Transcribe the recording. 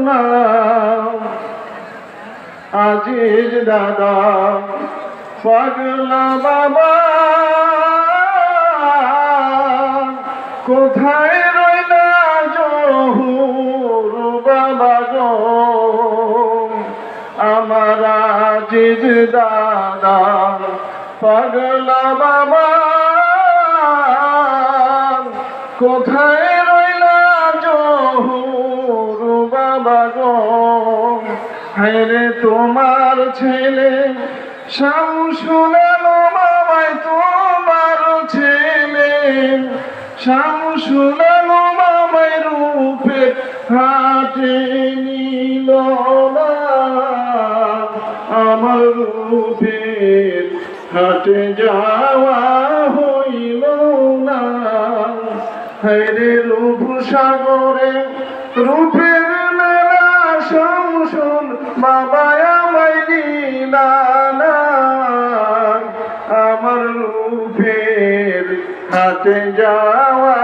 না। আজিজ দাদা পাগলা বাবা কোথায় রইলা জহুর বাবা গো, আমার আজিজ দাদা পাগলা বাবা কোথায় রইলা জহুর বাবা গো। হায়রে তোমার ছেলে শামসুল আলম আমায়, তোমার ছেলে শামসুল আলম আমায় রূপে হাটে নিল না, আমার রূপের হাটে যাওয়া হইল না। হায়রে রূপ সাগরে রূপের মেলা শামসুল বাবা আমায় দিলা না, আমার রূপের হাতে যাওয়া